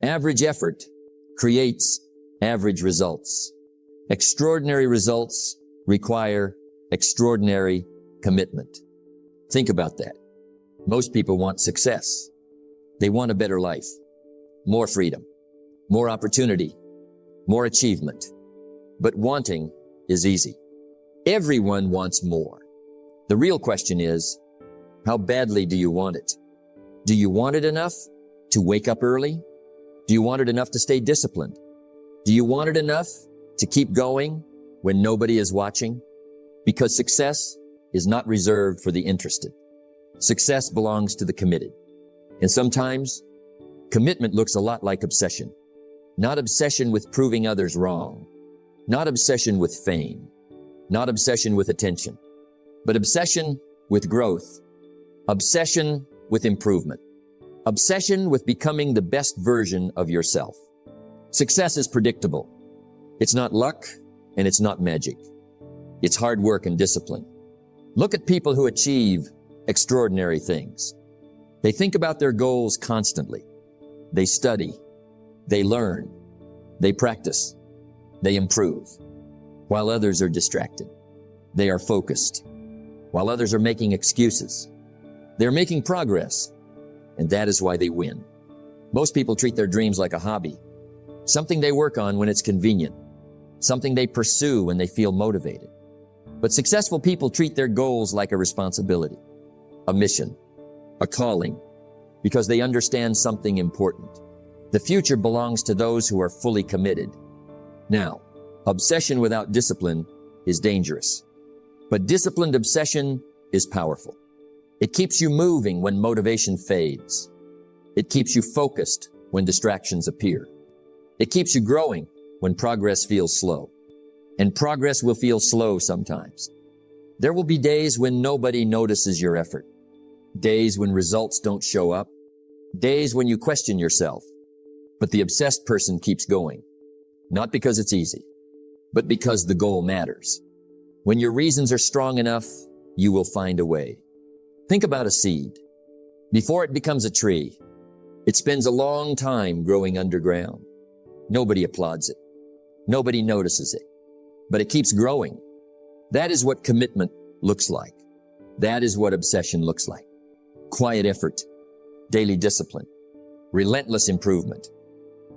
Average effort creates average results. Extraordinary results require extraordinary commitment. Think about that. Most people want success. They want a better life, more freedom, more opportunity, more achievement. But wanting is easy. Everyone wants more. The real question is, how badly do you want it? Do you want it enough to wake up early? Do you want it enough to stay disciplined? Do you want it enough to keep going when nobody is watching? Because success is not reserved for the interested. Success belongs to the committed. And sometimes commitment looks a lot like obsession. Not obsession with proving others wrong. Not obsession with fame. Not obsession with attention. But obsession with growth. Obsession with improvement. Obsession with becoming the best version of yourself. Success is predictable. It's not luck and it's not magic. It's hard work and discipline. Look at people who achieve extraordinary things. They think about their goals constantly. They study. They learn. They practice. They improve. While others are distracted. They are focused. While others are making excuses. They're making progress. And that is why they win. Most people treat their dreams like a hobby. Something they work on when it's convenient. Something they pursue when they feel motivated. But successful people treat their goals like a responsibility, a mission, a calling, because they understand something important. The future belongs to those who are fully committed. Now, obsession without discipline is dangerous, but disciplined obsession is powerful. It keeps you moving when motivation fades. It keeps you focused when distractions appear. It keeps you growing when progress feels slow. And progress will feel slow sometimes. There will be days when nobody notices your effort. Days when results don't show up. Days when you question yourself. But the obsessed person keeps going. Not because it's easy, but because the goal matters. When your reasons are strong enough, you will find a way. Think about a seed. Before it becomes a tree, it spends a long time growing underground. Nobody applauds it. Nobody notices it. But it keeps growing. That is what commitment looks like. That is what obsession looks like. Quiet effort, daily discipline, relentless improvement.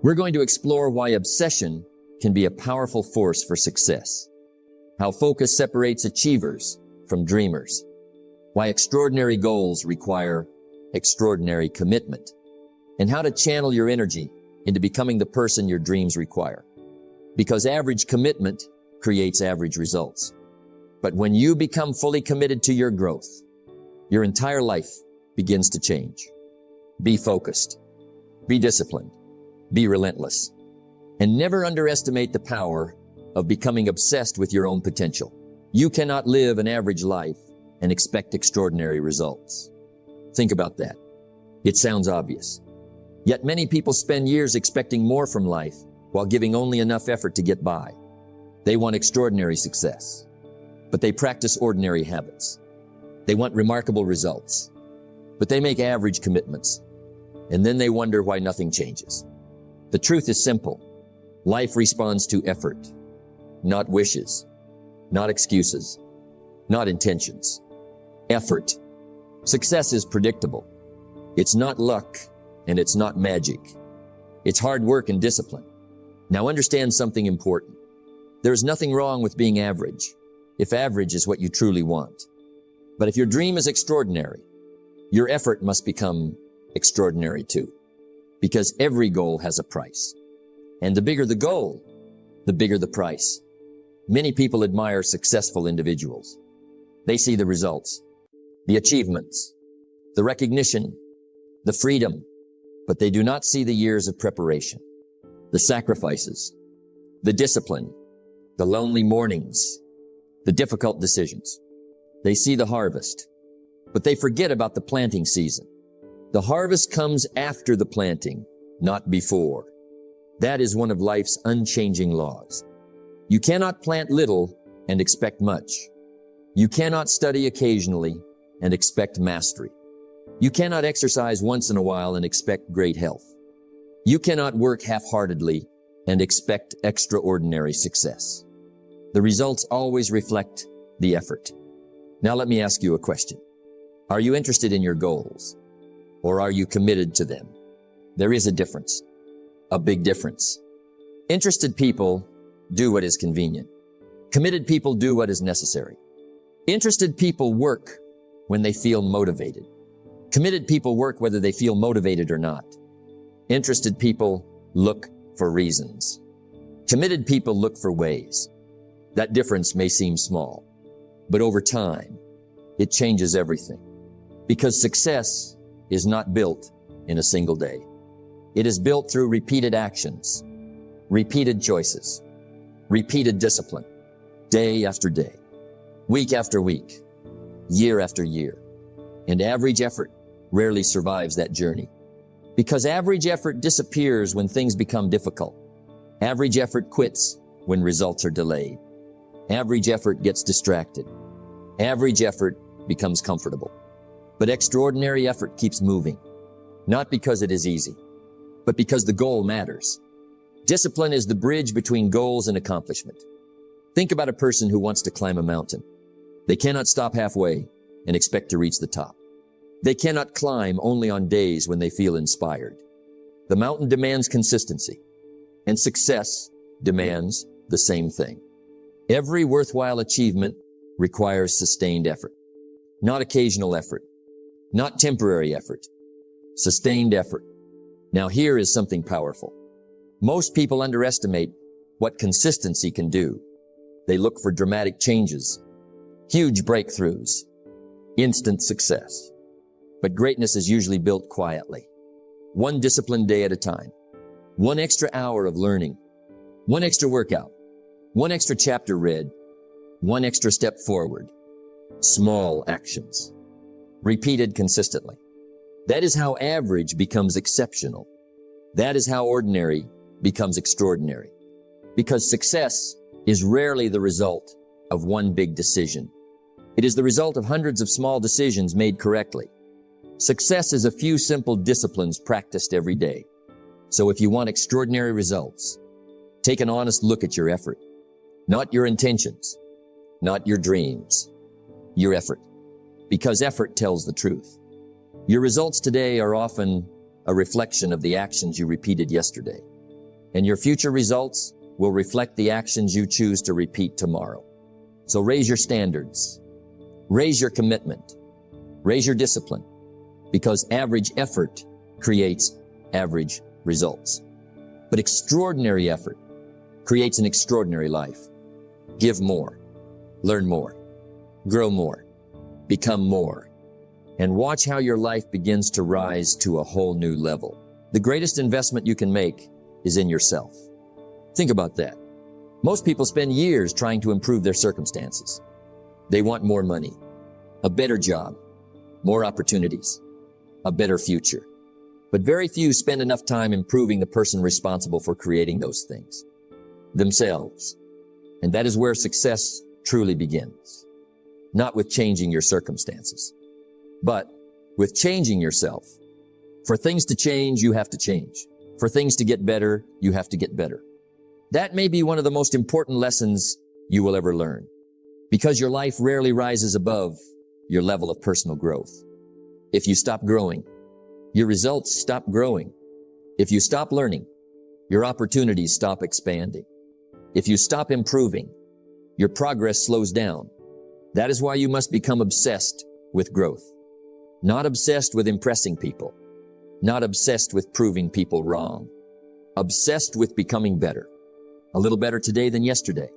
We're going to explore why obsession can be a powerful force for success. How focus separates achievers from dreamers. Why extraordinary goals require extraordinary commitment. And how to channel your energy into becoming the person your dreams require. Because average commitment creates average results. But when you become fully committed to your growth, your entire life begins to change. Be focused. Be disciplined. Be relentless. And never underestimate the power of becoming obsessed with your own potential. You cannot live an average life and expect extraordinary results. Think about that. It sounds obvious. Yet many people spend years expecting more from life while giving only enough effort to get by. They want extraordinary success, but they practice ordinary habits. They want remarkable results, but they make average commitments. And then they wonder why nothing changes. The truth is simple. Life responds to effort, not wishes, not excuses, not intentions. Effort. Success is predictable. It's not luck and it's not magic. It's hard work and discipline. Now understand something important. There is nothing wrong with being average, if average is what you truly want. But if your dream is extraordinary, your effort must become extraordinary too. Because every goal has a price. And the bigger the goal, the bigger the price. Many people admire successful individuals. They see the results, the achievements, the recognition, the freedom, but they do not see the years of preparation, the sacrifices, the discipline, the lonely mornings, the difficult decisions. They see the harvest, but they forget about the planting season. The harvest comes after the planting, not before. That is one of life's unchanging laws. You cannot plant little and expect much. You cannot study occasionally and expect mastery. You cannot exercise once in a while and expect great health. You cannot work half-heartedly and expect extraordinary success. The results always reflect the effort. Now let me ask you a question. Are you interested in your goals, or are you committed to them? There is a difference, a big difference. Interested people do what is convenient. Committed people do what is necessary. Interested people work when they feel motivated. Committed people work whether they feel motivated or not. Interested people look for reasons. Committed people look for ways. That difference may seem small, but over time, it changes everything. Because success is not built in a single day. It is built through repeated actions, repeated choices, repeated discipline, day after day, week after week, year after year. And average effort rarely survives that journey. Because average effort disappears when things become difficult. Average effort quits when results are delayed. Average effort gets distracted. Average effort becomes comfortable. But extraordinary effort keeps moving, not because it is easy, but because the goal matters. Discipline is the bridge between goals and accomplishment. Think about a person who wants to climb a mountain. They cannot stop halfway and expect to reach the top. They cannot climb only on days when they feel inspired. The mountain demands consistency, and success demands the same thing. Every worthwhile achievement requires sustained effort, not occasional effort, not temporary effort, sustained effort. Now here is something powerful. Most people underestimate what consistency can do. They look for dramatic changes, huge breakthroughs, instant success. But greatness is usually built quietly, one disciplined day at a time, one extra hour of learning, one extra workout, one extra chapter read, one extra step forward, small actions, repeated consistently. That is how average becomes exceptional. That is how ordinary becomes extraordinary. Because success is rarely the result of one big decision. It is the result of hundreds of small decisions made correctly. Success is a few simple disciplines practiced every day. So if you want extraordinary results, take an honest look at your effort, not your intentions, not your dreams, your effort, because effort tells the truth. Your results today are often a reflection of the actions you repeated yesterday, and your future results will reflect the actions you choose to repeat tomorrow. So raise your standards, raise your commitment, raise your discipline, because average effort creates average results. But extraordinary effort creates an extraordinary life. Give more, learn more, grow more, become more, and watch how your life begins to rise to a whole new level. The greatest investment you can make is in yourself. Think about that. Most people spend years trying to improve their circumstances. They want more money, a better job, more opportunities, a better future. But very few spend enough time improving the person responsible for creating those things, themselves. And that is where success truly begins. Not with changing your circumstances, but with changing yourself. For things to change, you have to change. For things to get better, you have to get better. That may be one of the most important lessons you will ever learn, because your life rarely rises above your level of personal growth. If you stop growing, your results stop growing. If you stop learning, your opportunities stop expanding. If you stop improving, your progress slows down. That is why you must become obsessed with growth. Not obsessed with impressing people. Not obsessed with proving people wrong. Obsessed with becoming better. A little better today than yesterday.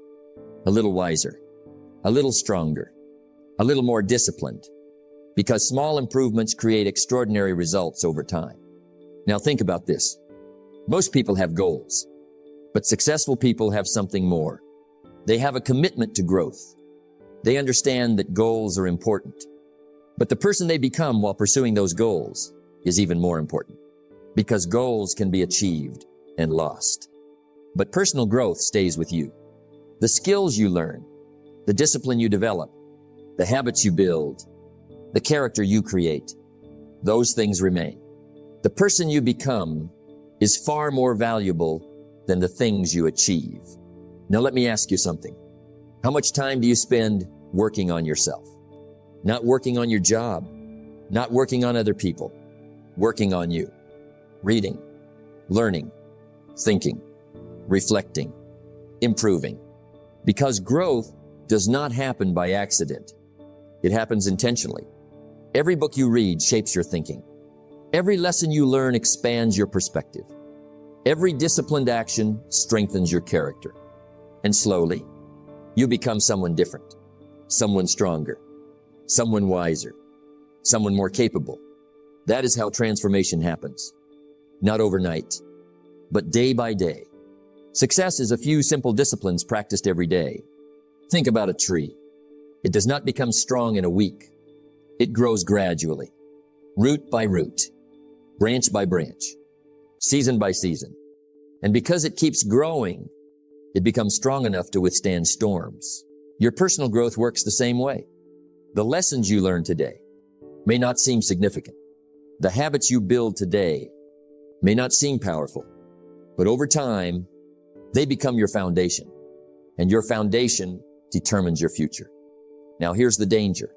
A little wiser. A little stronger. A little more disciplined. Because small improvements create extraordinary results over time. Now think about this. Most people have goals, but successful people have something more. They have a commitment to growth. They understand that goals are important. But the person they become while pursuing those goals is even more important, because goals can be achieved and lost. But personal growth stays with you. The skills you learn, the discipline you develop, the habits you build, the character you create, those things remain. The person you become is far more valuable than the things you achieve. Now let me ask you something. How much time do you spend working on yourself? Not working on your job, not working on other people, working on you. Reading, learning, thinking, reflecting, improving. Because growth does not happen by accident. It happens intentionally. Every book you read shapes your thinking. Every lesson you learn expands your perspective. Every disciplined action strengthens your character. And slowly, you become someone different, someone stronger, someone wiser, someone more capable. That is how transformation happens. Not overnight, but day by day. Success is a few simple disciplines practiced every day. Think about a tree. It does not become strong in a week. It grows gradually, root by root, branch by branch, season by season. And because it keeps growing, it becomes strong enough to withstand storms. Your personal growth works the same way. The lessons you learn today may not seem significant. The habits you build today may not seem powerful, but over time, they become your foundation, and your foundation determines your future. Now here's the danger.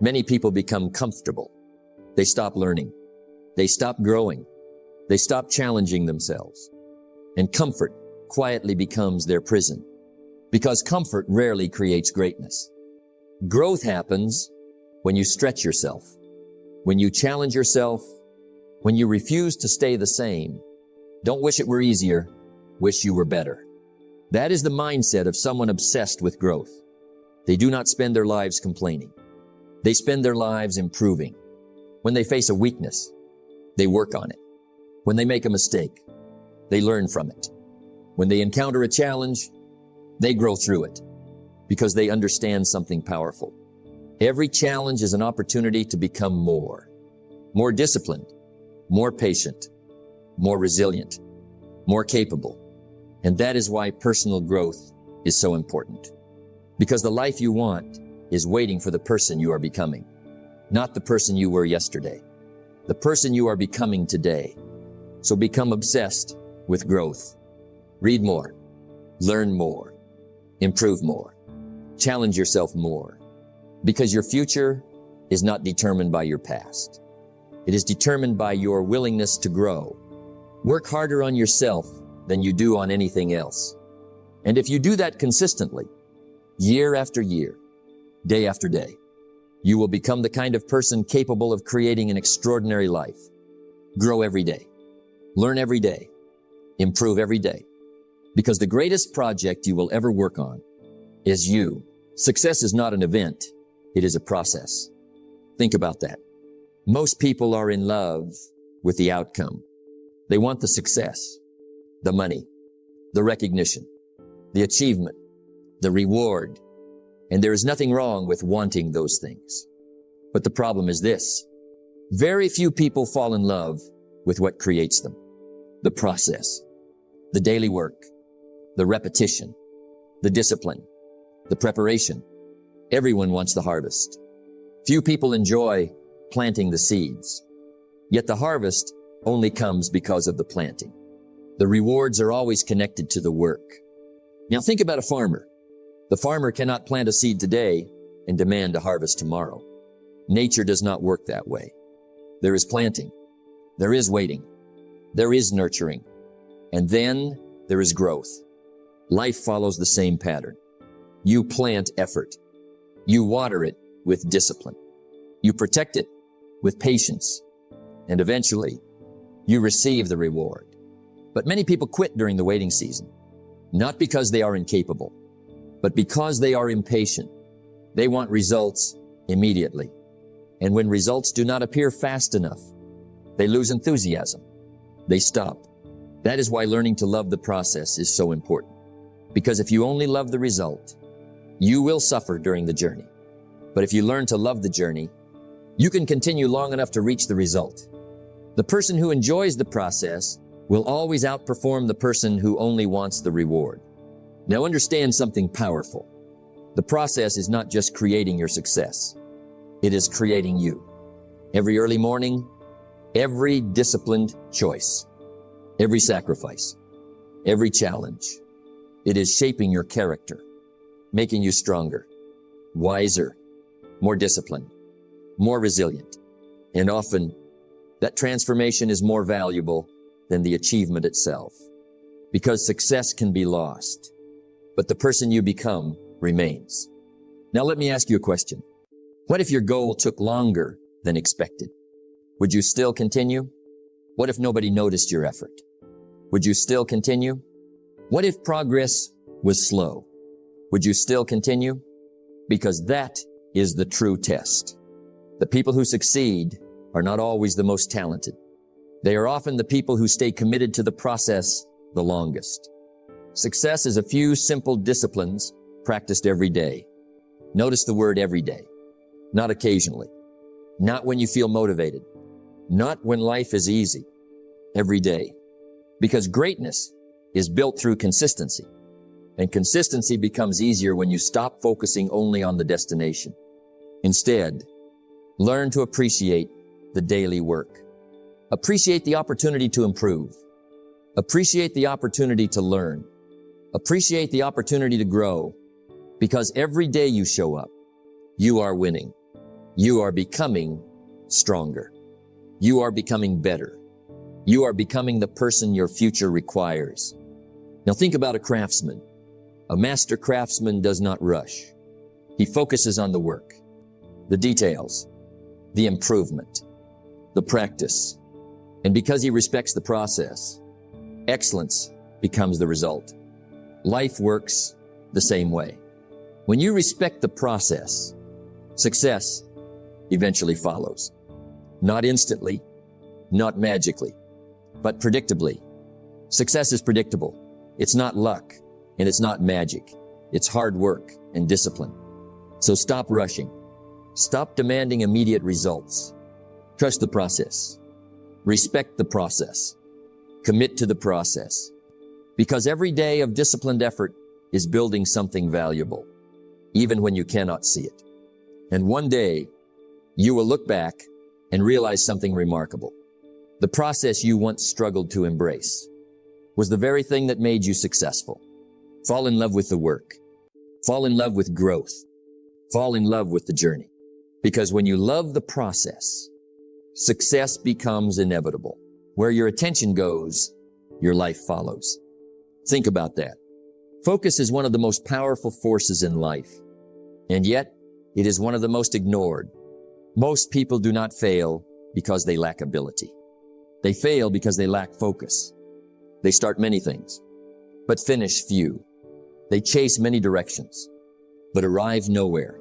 Many people become comfortable. They stop learning. They stop growing. They stop challenging themselves. And comfort quietly becomes their prison, because comfort rarely creates greatness. Growth happens when you stretch yourself, when you challenge yourself, when you refuse to stay the same. Don't wish it were easier, wish you were better. That is the mindset of someone obsessed with growth. They do not spend their lives complaining. They spend their lives improving. When they face a weakness, they work on it. When they make a mistake, they learn from it. When they encounter a challenge, they grow through it because they understand something powerful. Every challenge is an opportunity to become more disciplined, more patient, more resilient, more capable. And that is why personal growth is so important. Because the life you want is waiting for the person you are becoming, not the person you were yesterday, the person you are becoming today. So become obsessed with growth. Read more, learn more, improve more, challenge yourself more, because your future is not determined by your past. It is determined by your willingness to grow. Work harder on yourself than you do on anything else. And if you do that consistently, year after year, day after day, you will become the kind of person capable of creating an extraordinary life. Grow every day, learn every day, improve every day, because the greatest project you will ever work on is you. Success is not an event, it is a process. Think about that. Most people are in love with the outcome. They want the success, the money, the recognition, the achievement, the reward. And there is nothing wrong with wanting those things. But the problem is this: very few people fall in love with what creates them. The process, the daily work, the repetition, the discipline, the preparation. Everyone wants the harvest. Few people enjoy planting the seeds. Yet the harvest only comes because of the planting. The rewards are always connected to the work. Now think about a farmer. The farmer cannot plant a seed today and demand a harvest tomorrow. Nature does not work that way. There is planting, there is waiting, there is nurturing, and then there is growth. Life follows the same pattern. You plant effort. You water it with discipline. You protect it with patience. And eventually, you receive the reward. But many people quit during the waiting season, not because they are incapable, but because they are impatient. They want results immediately. And when results do not appear fast enough, they lose enthusiasm. They stop. That is why learning to love the process is so important. Because if you only love the result, you will suffer during the journey. But if you learn to love the journey, you can continue long enough to reach the result. The person who enjoys the process will always outperform the person who only wants the reward. Now understand something powerful. The process is not just creating your success. It is creating you. Every early morning, every disciplined choice, every sacrifice, every challenge. It is shaping your character, making you stronger, wiser, more disciplined, more resilient. And often, that transformation is more valuable than the achievement itself. Because success can be lost, but the person you become remains. Now let me ask you a question. What if your goal took longer than expected? Would you still continue? What if nobody noticed your effort? Would you still continue? What if progress was slow? Would you still continue? Because that is the true test. The people who succeed are not always the most talented. They are often the people who stay committed to the process the longest. Success is a few simple disciplines practiced every day. Notice the word every day, not occasionally, not when you feel motivated, not when life is easy, every day. Because greatness is built through consistency, and consistency becomes easier when you stop focusing only on the destination. Instead, learn to appreciate the daily work. Appreciate the opportunity to improve. Appreciate the opportunity to learn. Appreciate the opportunity to grow. Because every day you show up, you are winning. You are becoming stronger. You are becoming better. You are becoming the person your future requires. Now think about a craftsman. A master craftsman does not rush. He focuses on the work, the details, the improvement, the practice. And because he respects the process, excellence becomes the result. Life works the same way. When you respect the process, success eventually follows. Not instantly, not magically, but predictably. Success is predictable. It's not luck, and it's not magic. It's hard work and discipline. So stop rushing. Stop demanding immediate results. Trust the process. Respect the process. Commit to the process. Because every day of disciplined effort is building something valuable, even when you cannot see it. And one day, you will look back and realize something remarkable. The process you once struggled to embrace was the very thing that made you successful. Fall in love with the work. Fall in love with growth. Fall in love with the journey. Because when you love the process, success becomes inevitable. Where your attention goes, your life follows. Think about that. Focus is one of the most powerful forces in life, and yet it is one of the most ignored. Most people do not fail because they lack ability. They fail because they lack focus. They start many things, but finish few. They chase many directions, but arrive nowhere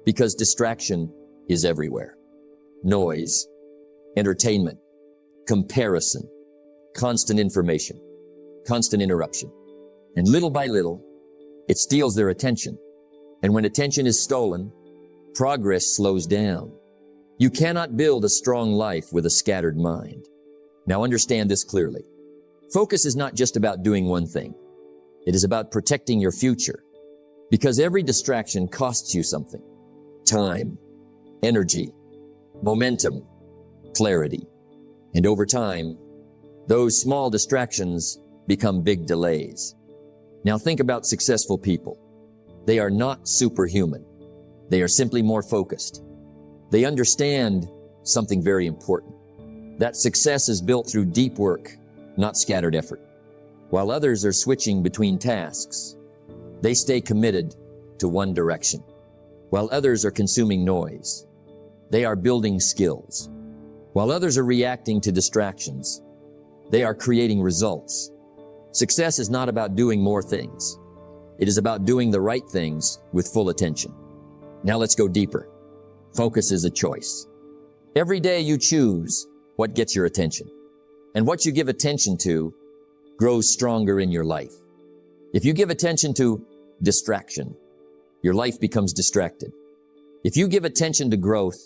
because distraction is everywhere. Noise, entertainment, comparison, constant information, constant interruption. And little by little, it steals their attention. And when attention is stolen, progress slows down. You cannot build a strong life with a scattered mind. Now understand this clearly. Focus is not just about doing one thing. It is about protecting your future. Because every distraction costs you something. Time, energy, momentum, clarity. And over time, those small distractions become big delays. Now think about successful people. They are not superhuman. They are simply more focused. They understand something very important. That success is built through deep work, not scattered effort. While others are switching between tasks, they stay committed to one direction. While others are consuming noise, they are building skills. While others are reacting to distractions, they are creating results. Success is not about doing more things. It is about doing the right things with full attention. Now let's go deeper. Focus is a choice. Every day you choose what gets your attention. And what you give attention to grows stronger in your life. If you give attention to distraction, your life becomes distracted. If you give attention to growth,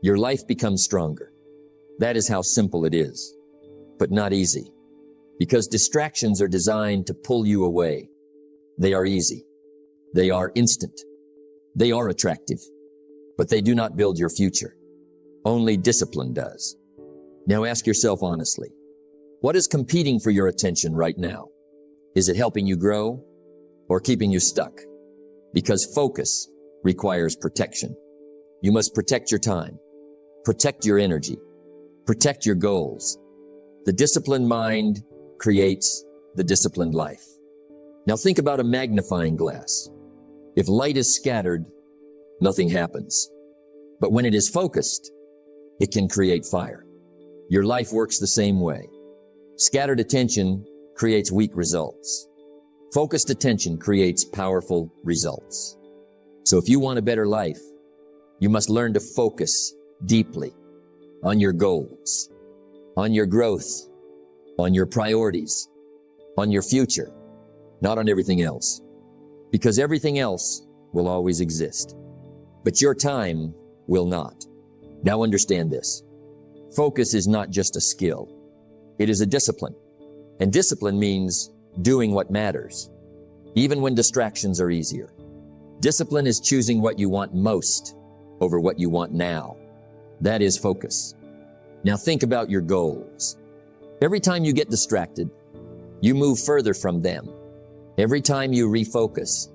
your life becomes stronger. That is how simple it is, but not easy. Because distractions are designed to pull you away. They are easy. They are instant. They are attractive, but they do not build your future. Only discipline does. Now ask yourself honestly, What is competing for your attention right now? Is it helping you grow or keeping you stuck? Because focus requires protection. You must protect your time, protect your energy, protect your goals. The disciplined mind creates the disciplined life. Now think about a magnifying glass. If light is scattered, nothing happens. But when it is focused, it can create fire. Your life works the same way. Scattered attention creates weak results. Focused attention creates powerful results. So if you want a better life, you must learn to focus deeply on your goals, on your growth, on your priorities, on your future, not on everything else. Because everything else will always exist, but your time will not. Now understand this. Focus is not just a skill. It is a discipline. And discipline means doing what matters, even when distractions are easier. Discipline is choosing what you want most over what you want now. That is focus. Now think about your goals. Every time you get distracted, you move further from them. Every time you refocus,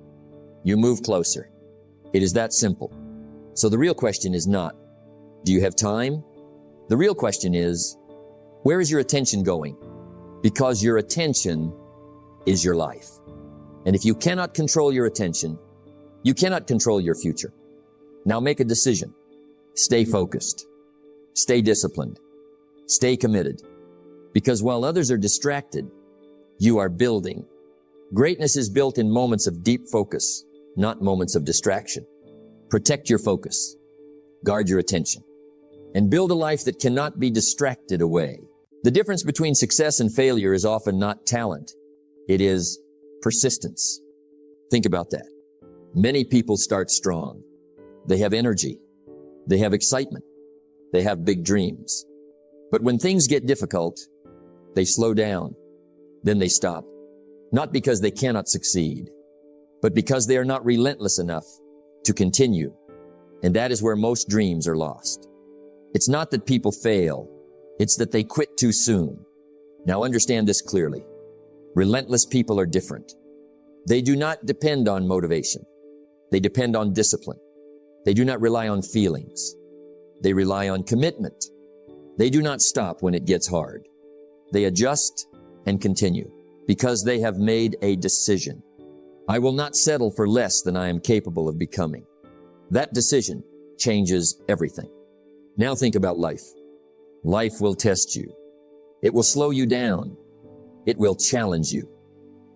you move closer. It is that simple. So the real question is not, do you have time? The real question is, where is your attention going? Because your attention is your life. And if you cannot control your attention, you cannot control your future. Now make a decision. Stay focused. Stay disciplined. Stay committed. Because while others are distracted, you are building. Greatness is built in moments of deep focus, not moments of distraction. Protect your focus. Guard your attention. And build a life that cannot be distracted away. The difference between success and failure is often not talent. It is persistence. Think about that. Many people start strong. They have energy. They have excitement. They have big dreams. But when things get difficult, they slow down. Then they stop. Not because they cannot succeed, but because they are not relentless enough to continue. And that is where most dreams are lost. It's not that people fail. It's that they quit too soon. Now understand this clearly. Relentless people are different. They do not depend on motivation. They depend on discipline. They do not rely on feelings. They rely on commitment. They do not stop when it gets hard. They adjust and continue because they have made a decision. I will not settle for less than I am capable of becoming. That decision changes everything. Now think about life. Life will test you. It will slow you down. It will challenge you.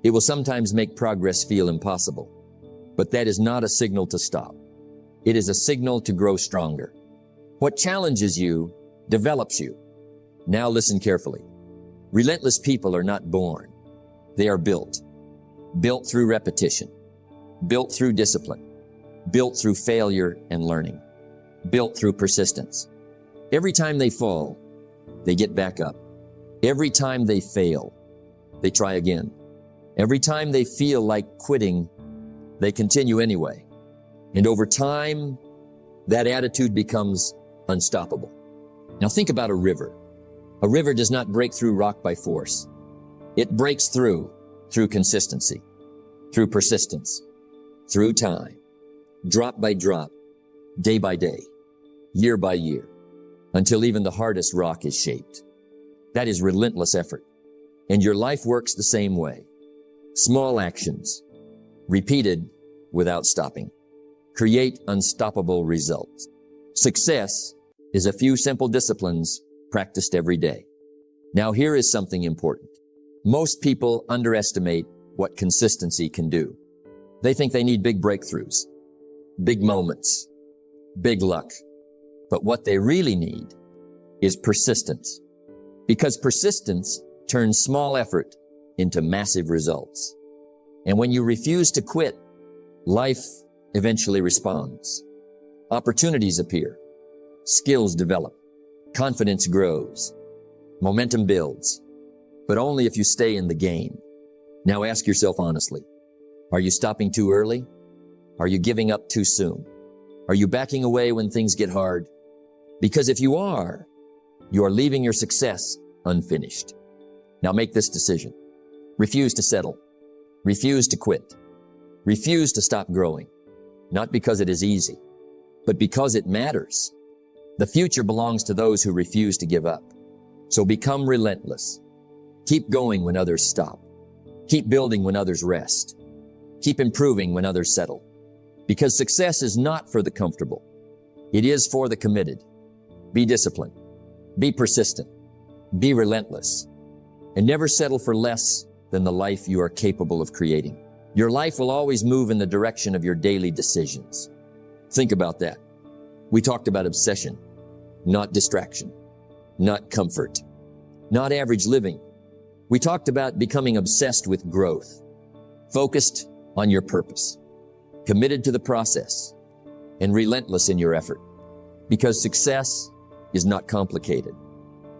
It will sometimes make progress feel impossible. But that is not a signal to stop. It is a signal to grow stronger. What challenges you develops you. Now listen carefully. Relentless people are not born. They are built. Built through repetition. Built through discipline. Built through failure and learning. Built through persistence. Every time they fall, they get back up. Every time they fail, they try again. Every time they feel like quitting, they continue anyway. And over time, that attitude becomes unstoppable. Now think about a river. A river does not break through rock by force. It breaks through consistency, through persistence, through time, drop by drop, day by day, year by year, until even the hardest rock is shaped. That is relentless effort. And your life works the same way. Small actions, repeated without stopping, create unstoppable results. Success is a few simple disciplines practiced every day. Now here is something important. Most people underestimate what consistency can do. They think they need big breakthroughs, big moments, big luck. But what they really need is persistence. Because persistence turns small effort into massive results. And when you refuse to quit, life eventually responds. Opportunities appear. Skills develop. Confidence grows. Momentum builds. But only if you stay in the game. Now ask yourself honestly, are you stopping too early? Are you giving up too soon? Are you backing away when things get hard? Because if you are leaving your success unfinished. Now make this decision. Refuse to settle. Refuse to quit. Refuse to stop growing. Not because it is easy, but because it matters. The future belongs to those who refuse to give up. So become relentless. Keep going when others stop. Keep building when others rest. Keep improving when others settle. Because success is not for the comfortable. It is for the committed. Be disciplined. Be persistent. Be relentless. And never settle for less than the life you are capable of creating. Your life will always move in the direction of your daily decisions. Think about that. We talked about obsession, not distraction, not comfort, not average living. We talked about becoming obsessed with growth, focused on your purpose, committed to the process, and relentless in your effort. Because success is not complicated,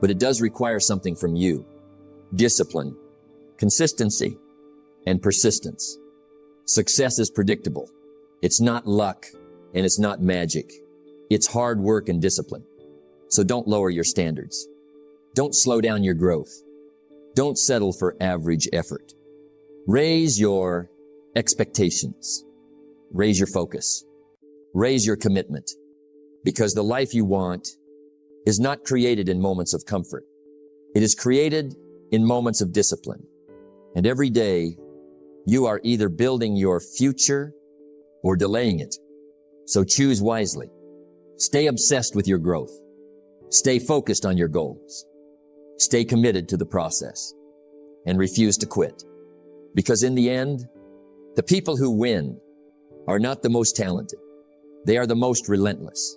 but it does require something from you: discipline, consistency, and persistence. Success is predictable. It's not luck, and it's not magic. It's hard work and discipline. So don't lower your standards. Don't slow down your growth. Don't settle for average effort. Raise your expectations. Raise your focus. Raise your commitment. Because the life you want is not created in moments of comfort. It is created in moments of discipline. And every day, you are either building your future or delaying it. So choose wisely. Stay obsessed with your growth. Stay focused on your goals. Stay committed to the process. And refuse to quit. Because in the end, the people who win are not the most talented. They are the most relentless.